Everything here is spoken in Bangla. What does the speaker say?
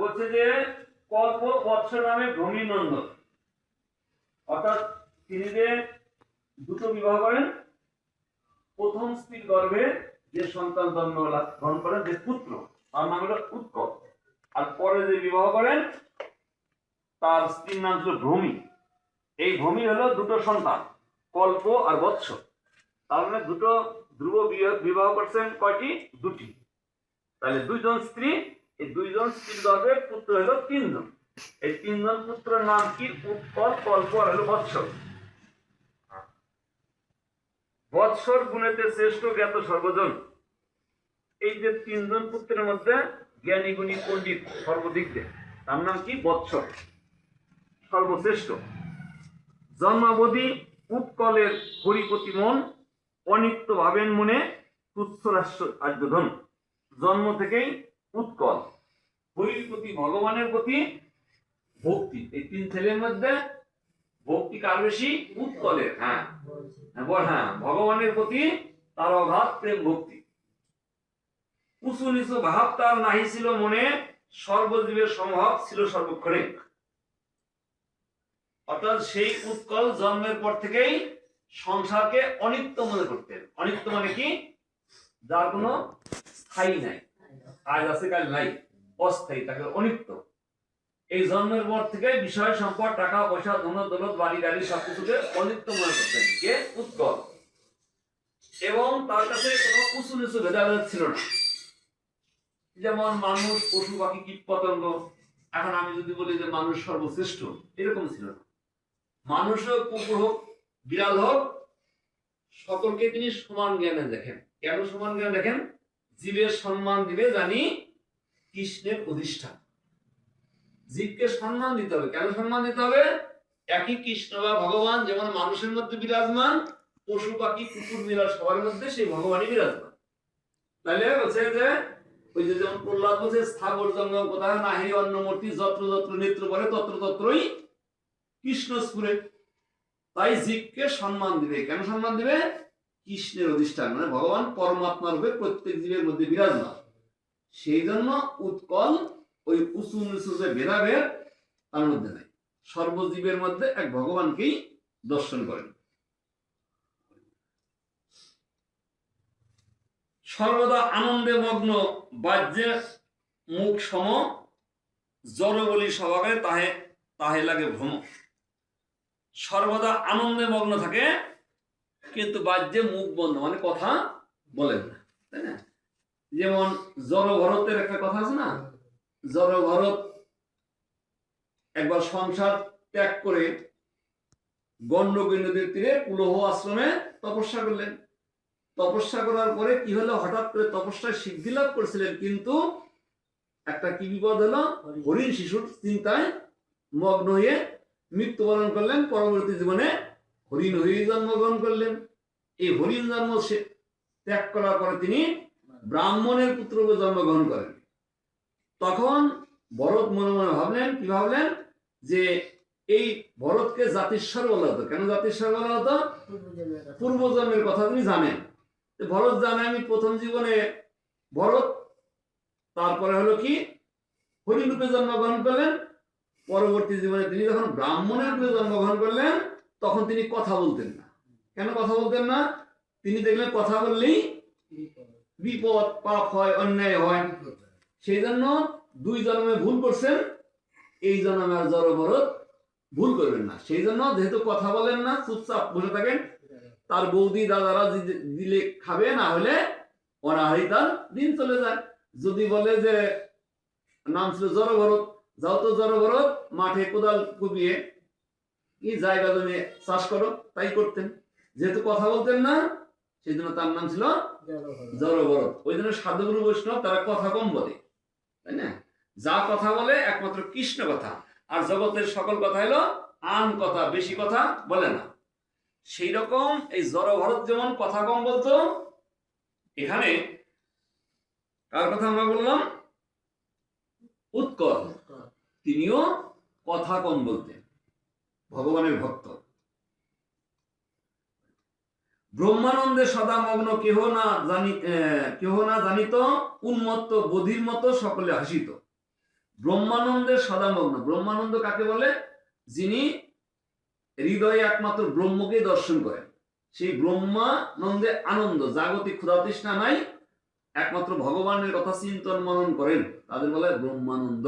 বলছে যে কল্প বৎস নামে ভূমি নন্দন, অর্থাৎ তিনি যে দুটো বিবাহ করেন, প্রথম স্ত্রীর গর্ভে যে সন্তান জন্ম গ্রহণ করেন যে পুত্র, তার নাম হলো উৎকল। আর পরে যে বিবাহ করেন তার স্ত্রীর নাম ছিল ভূমি। এই ভূমি হলো দুটো সন্তান, কল্প আর বৎস। তার মানে দুটো ধ্রুব বিবাহ করছেন কয়টি? দুটি। তাহলে দুইজন স্ত্রী, এই দুইজন স্ত্রীর গর্ভে পুত্র হলো তিনজন। এই তিনজন পুত্রের নাম কি? উৎকল, কল্প আর হলো বৎসর। বৎসর গুণেতে শ্রেষ্ঠ জ্ঞাত সর্বজন। এই যে তিনজন পুত্রের মধ্যে জ্ঞানী গুণী পণ্ডিত সর্বদিক দিয়ে, তার নাম কি? বৎসর, সর্বশ্রেষ্ঠ। জন্মাবধি উৎকলের হরিপতি মন, অনিত্য ভাবেন মনে তুচ্ছ আর্যধন। জন্ম থেকেই উৎকল হরির প্রতি, ভগবানের প্রতি ভক্তি। এই তিন ছেলের মধ্যে ভক্তি কার বেশি? উৎকলের। হ্যাঁ, ভগবানের প্রতি তার অগাধ প্রেম ভক্তি। উঁচু নিচু ভাব তার নাহি ছিল মনে, সর্বজীবের সমভাব ছিল সর্বক্ষণে। অর্থাৎ সেই উৎকল জন্মের পর থেকেই সংসারকে অনিত্য মনে করতেন। অনিত্য মানে কি? যার কোনো স্থায়ী নাই, আজ আছে কাল নাই, অস্থায়ী, তাকে অনিত্য। এই জন্মের পর থেকে বিষয় সম্পদ, টাকা পয়সা, ধন দৌলত, বাড়ি গাড়ি সবকিছুকে অনিত্য মনে করতেন কে? উৎকল। এবং তার কাছে কোনো উঁচু নিচু ভেদাভেদ ছিল না। যেমন মানুষ, পশু পাখি, কীট পতঙ্গ। এখন আমি যদি বলি যে মানুষ সর্বশ্রেষ্ঠ, এরকম ছিল না। মানুষ হোক, কুকুর হোক, বিড়াল হোক, সকলকে তিনি সমান জ্ঞানে দেখেন। কেন সমান জ্ঞানে দেখেন? জীবের সম্মান দিবে জানি কৃষ্ণের অধিষ্ঠান। জীবকে সম্মান দিতে হবে। কেন সম্মান দিতে হবে? একই কৃষ্ণ বা ভগবান যেমন মানুষের মধ্যে বিরাজমান, পশু পাখি কুকুর বিড়াল সবার মধ্যে সেই ভগবানই বিরাজমান। তাহলে বলছে যে ওই যে যেমন প্রহ্লাদ বলছে স্থাবর জঙ্গম কোথায় নাহি অন্য মূর্তি, যত্র যত্র নেত্র পরে তত্র তত্রই কৃষ্ণ স্ফুরে। তাই জীবকে সম্মান দিবে। কেন সম্মান দিবে? কৃষ্ণের অধিষ্ঠান, মানে ভগবান পরমাত্মা রূপে প্রত্যেক জীবের মধ্যে বিরাজমান। সেই জন্য উৎকল ওই উঁচু নিচু যে ভেদাভেদ তার মধ্যে নাই, সর্বজীবের মধ্যে এক ভগবানকেই দর্শন করেন। সর্বদা আনন্দে মগ্ন বাহ্যে মুখ সম, জড় বলি সবাকে তাহে তাহে লাগে ভ্রম। সর্বদা আনন্দে মগ্ন থাকে কিন্তু বাহ্যে মুখ বন্ধ, মানে কথা বলেন না, তাই না? যেমন জড় ভরতের একটা কথা আছে না? জড় ভরত একবার সংসার ত্যাগ করে গণ্ডকী নদীর তীরে পুলহ আশ্রমে তপস্যা করলেন। তপস্যা করার পরে কি হলো? হঠাৎ করে তপস্যায় সিদ্ধি লাভ করেছিলেন, কিন্তু একটা কি বিপদ হলো? হরিণ শিশুর চিন্তায় মগ্ন হয়ে মৃত্যুবরণ করলেন। পরবর্তী জীবনে হরিণ হয়ে জন্মগ্রহণ করলেন। এই হরিণ জন্ম ত্যাগ করার পরে তিনি ব্রাহ্মণের পুত্র রূপে জন্মগ্রহণ করেন। তখন ভরত মনে মনে ভাবলেন, কি ভাবলেন? যে এই ভরতকে জাতিস্বর বলা হতো। কেন জাতিস্বর বলা হতো? পূর্বজন্মের কথা তিনি জানেন। ভরত জানে আমি প্রথম জীবনে ভরত, তারপরে হলো কি হরিণ রূপে জন্মগ্রহণ করলেন। পরবর্তী জীবনে তিনি যখন ব্রাহ্মণের রূপে জন্মগ্রহণ করলেন তখন তিনি কথা বলতেন না। কেন কথা বলতেন না? তিনি দেখলেন কথা বললেই বিপদ, পাপ হয়, অন্যায় হয়। সেই জন্য দুই জন্মে ভুল করছেন, এই জন্মে আর জড় ভরত ভুল করবেন না। সেই জন্য যেহেতু কথা বলেন না, চুপচাপ বসে থাকেন, তার বৌদি দাদারা দিলে খাবে, না হলে অনাহারি তার দিন চলে যায়। যদি বলে যে নাম ছিল জড় ভরত, যাও তো জড় ভরত, মাঠে কোদাল কুপিয়ে কি জায়গা জমি চাষ করো, তাই করতেন। যেহেতু কথা বলতেন না সেই জন্য তার নাম ছিল জড় ভরত। ওই জন্য সাধুগুরু বৈষ্ণব তারা কথা কম বলে, তাই না? যা কথা বলে একমাত্র কৃষ্ণ কথা, আর জগতের সকল কথা হলো আন কথা, বেশি কথা বলে না। সেই রকম এই জড় ভরত যেমন কথা কম বলতো, এখানে কার কথা আমরা বললাম? উৎকল, তিনিও কথা কম বলতেন, ভগবানের ভক্ত। ব্রহ্মানন্দে সদা মগ্ন, কেহ না জানিত, উন্মত্ত বধির মতো সকলে হাসিত। ব্রহ্মানন্দের সদামগ্ন। ব্রহ্মানন্দ কাকে বলে? যিনি হৃদয়ে একমাত্র ব্রহ্মকে দর্শন করেন, সেই ব্রহ্মানন্দে আনন্দ, জাগতিক ক্ষুধাতৃষ্ণা নাই, একমাত্র ভগবানের কথা চিন্তন মনন করেন, তাদের বলে ব্রহ্মানন্দ।